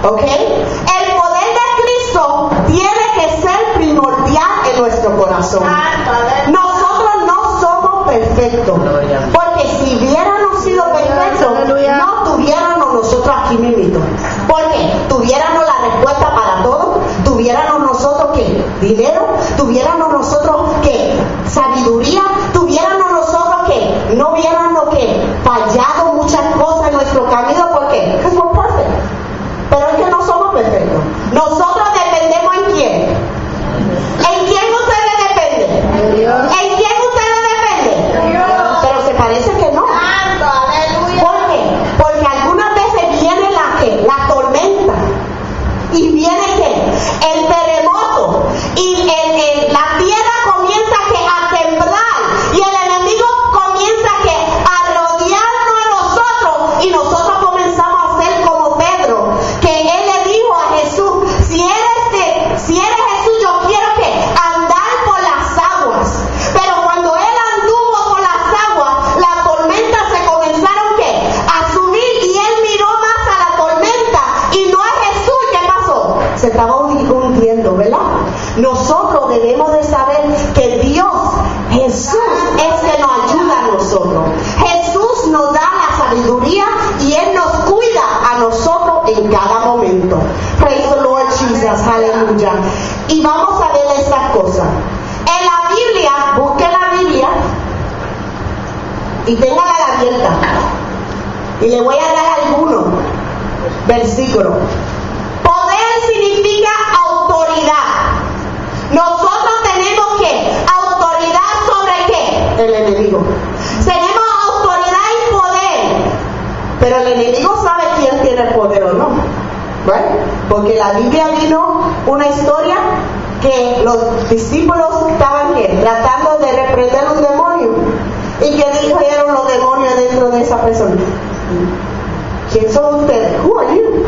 ¿Ok? El poder de Cristo tiene que ser primordial en nuestro corazón. Nosotros no somos perfectos, porque si hubiéramos sido perfectos, no tuviéramos nosotros aquí mismito. Porque tuviéramos la respuesta para todo, tuviéramos nosotros que dinero, tuviéramos nosotros que sabiduría, tuviéramos nosotros que no hubiéramos que fallado muchas cosas en nuestro camino. ¿Por qué? Porque we're perfect. Pero es que no somos perfectos. Nosotros dependemos en quién. ¿En quién ustedes dependen? ¿En quién ustedes dependen? Pero se parece que no. ¿Por qué? Porque algunas veces viene la tormenta y viene que el terremoto y la tierra comienza a temblar y el enemigo comienza a rodearnos a nosotros y nosotros comenzamos a ser como Pedro, que él le dijo a Jesús: si eres Jesús, yo quiero que andar por las aguas. Pero cuando él anduvo por las aguas, las tormentas se comenzaron a subir y él miró más a la tormenta y no a Jesús. ¿Qué pasó? Se estaba hundiendo, ¿verdad? Nosotros debemos de saber que Dios, Jesús, es que nos ayuda a nosotros. Jesús nos da la sabiduría y Él nos cuida a nosotros en cada momento. Praise the Lord Jesus, aleluya. Y vamos a ver estas cosas. En la Biblia, busque la Biblia y téngala abierta. Y le voy a dar algunos versículos. Poder significa autoridad. Nosotros tenemos autoridad sobre qué? El enemigo. Tenemos autoridad y poder. Pero el enemigo sabe quién tiene el poder o no. ¿Right? Porque la Biblia vino una historia que los discípulos estaban tratando de reprender un demonio. ¿Y qué dijeron los demonios dentro de esa persona? ¿Quién son ustedes? Who are you?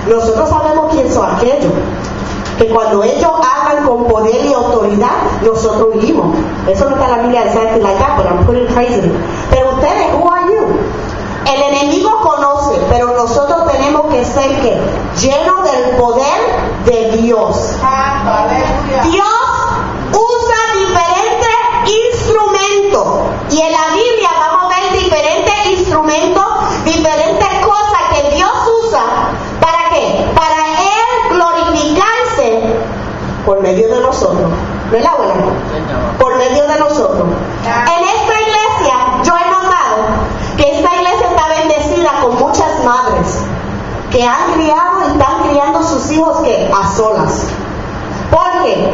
Nosotros sabemos quién son aquellos. Que cuando ellos hablan con poder y autoridad, nosotros huimos. Eso no está en la Biblia exactly like that, but I'm putting crazy. Pero ustedes, who are you? El enemigo conoce, pero nosotros tenemos que ser llenos del poder de Dios. Dios usa diferentes instrumentos. Y en la Biblia vamos a ver diferentes instrumentos, diferentes cosas que Dios usa. ¿Para qué? Para Él glorificarse por medio de nosotros. ¿Verdad, abuela? Por medio de nosotros. En esta iglesia, yo he notado que esta iglesia está bendecida con muchas madres que han criado y están criando sus hijos a solas. ¿Por qué?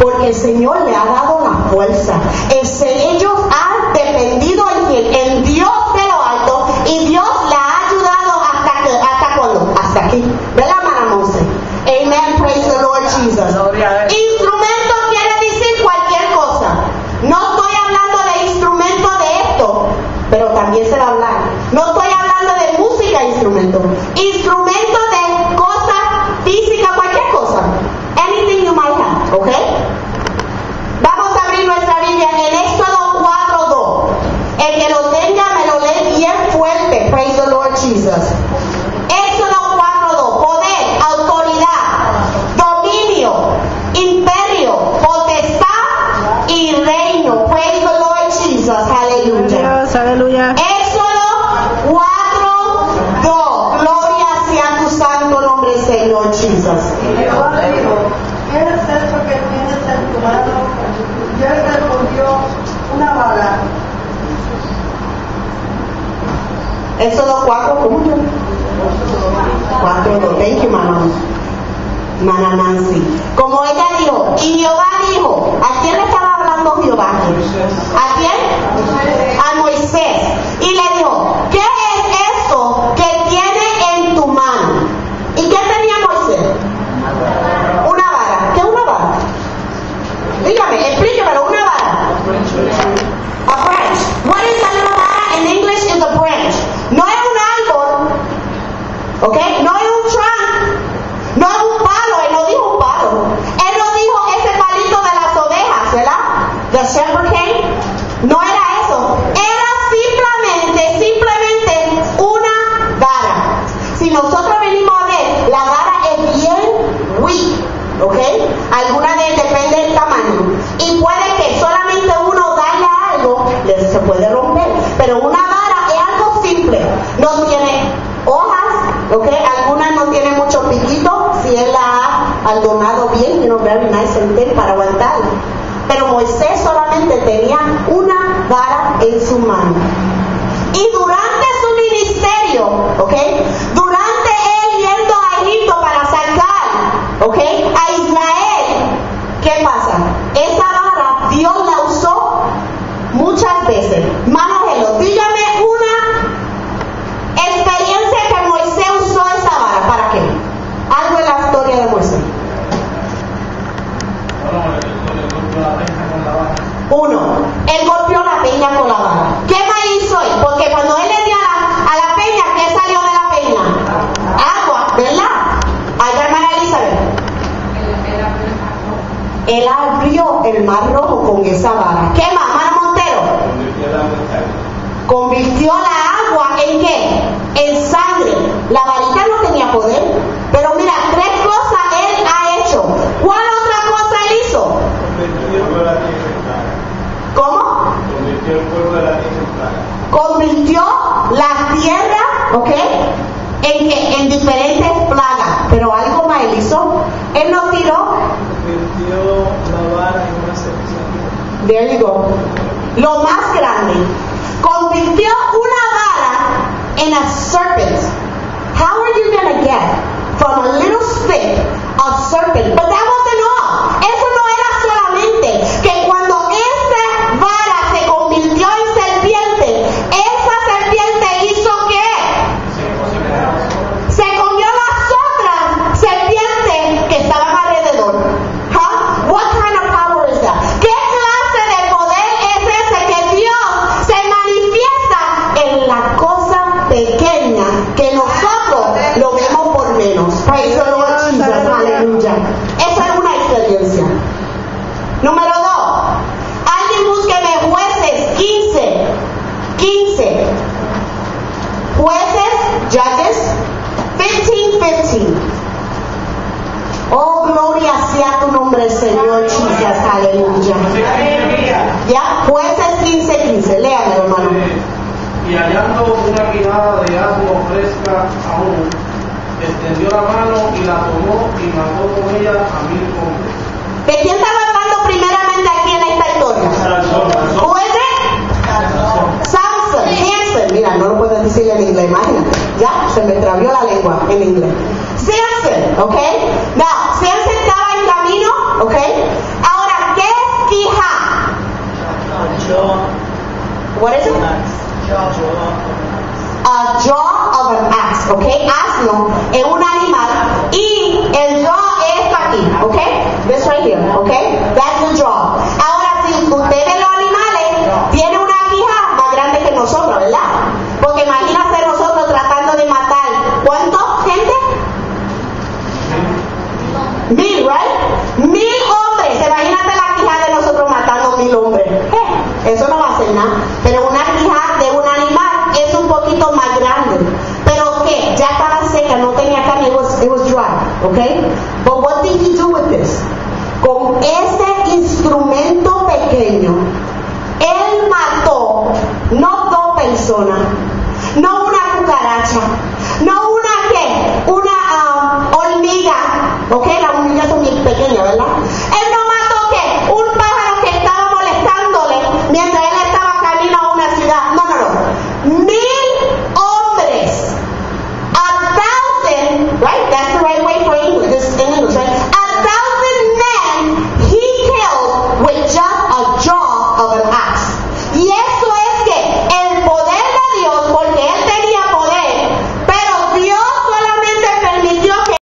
Porque el Señor le ha dado la fuerza. Ellos han dependido en Dios de lo alto y Dios le ha ayudado ¿hasta cuándo? Hasta aquí. ¿Verdad, hermana Monse? Amen, praise the Lord Jesus. Instrumento quiere decir cualquier cosa. No estoy hablando de instrumento de esto, pero también se va a hablar. No estoy hablando de música instrumento. Instrumento de cosas físicas, cualquier cosa. Anything you might have, ¿ok? Vamos a abrir nuestra Biblia en Éxodo 4:2. El que lo tenga me lo lee bien fuerte. Praise the Lord Jesus. Éxodo 4:2. Poder, autoridad, dominio, imperio, potestad y reino. Praise the Lord Jesus. Aleluya. Aleluya. Éxodo 4:2. Gloria sea tu santo nombre, Señor Jesus. ¿Qué es eso que tienes en tu mano? Y él respondió: una vara. Éxodo 4, ¿cómo yo? 4:2. Thank you, Mana Nancy. Como ella dijo, y Jehová dijo, ¿a quién le estaba hablando Jehová? ¿A quién? A Moisés. Y le dijo, ¿qué es esto que tiene en tu mano? ¿Y qué tenía Moisés? Una vara. ¿Qué es una vara? Dígame, explíquemelo, una vara. A branch. What is a little vara? In English is a branch. No es un árbol, ¿ok? No es un trunk, no es un palo. Él no dijo un palo. Él no dijo ese palito de las ovejas, ¿verdad? The shepherd cane. No era eso. Era simplemente una vara. Si nosotros venimos a ver, la vara galardonado bien, very nice and thin para aguantarla. Pero Moisés solamente tenía una vara en su mano. Y durante su ministerio, ¿ok? Durante él yendo a Egipto para sacar, ¿ok?, a Israel, ¿qué pasa? Esa vara Dios la usó muchas veces. Manojelo, dígame una experiencia que Moisés usó esa vara. ¿Para qué? Algo en la historia de Moisés. Uno, él golpeó la peña con la vara. ¿Qué más hizo él? Porque cuando él le dio a la peña, ¿qué salió de la peña? Agua, ¿verdad? Allá, hermana Elizabeth. Él abrió el mar rojo con esa vara. ¿Qué más, hermana Montero? Convirtió la agua en ¿qué? En sangre. La varita no tenía poder. Pero mira, 3 cosas él ha hecho. ¿Cuál otra cosa él hizo? ¿Cómo? Convirtió la tierra, ¿ok?, en diferentes plagas. Pero algo más él hizo. Él no tiró. Convirtió la vara en una serpiente. There you go. Lo más grande. Convirtió una vara en a serpent. How are you going to get from a little stick a serpent? But that wasn't all. Eso no era solamente que cuando esa vara se convirtió en serpiente, esa serpiente hizo ¿qué? Se comió las otras serpientes que estaban alrededor. What kind of power is that? ¿Qué clase de poder es ese que Dios se manifiesta en la cosa pequeña que nosotros lo vemos por menos? Praise the Lord Jesus, aleluya. Esa es una experiencia. Número 2, alguien búsqueme Jueces 15. Jueces, Judges 15:15. Oh, gloria sea tu nombre, Señor Jesus, aleluya. Ya, Jueces 15:15. Léame, hermano. Y hallando una quijada de asno fresca aún, extendió la mano y la tomó y mató con ella a 1000 hombres. ¿De quién estaba hablando primeramente aquí en esta historia? ¿Who is it? Samson, Hanson. Mira, no lo puedo decir en inglés, imagínate. Ya, se me travió la lengua en inglés. Samson, ¿ok? Now, Samson estaba en camino, ¿ok? Ahora, ¿qué es quija? What is it? A jaw of an axe, ¿ok? Asno es un animal y el jaw es esto aquí, ¿ok? This right here, ¿ok? That's the jaw. Ahora, si ustedes los animales tienen una quija más grande que nosotros, ¿verdad? Porque imagínate nosotros tratando de matar, ¿cuántos gente? 1000, right? 1000 hombres. Imagínate la quija de nosotros matando 1000 hombres. Eso no va a hacer nada. Pero una quija de un animal es un poquito más grande. Pero ¿qué? Ya estaba seca, no tenía carne, it was dry, ¿ok?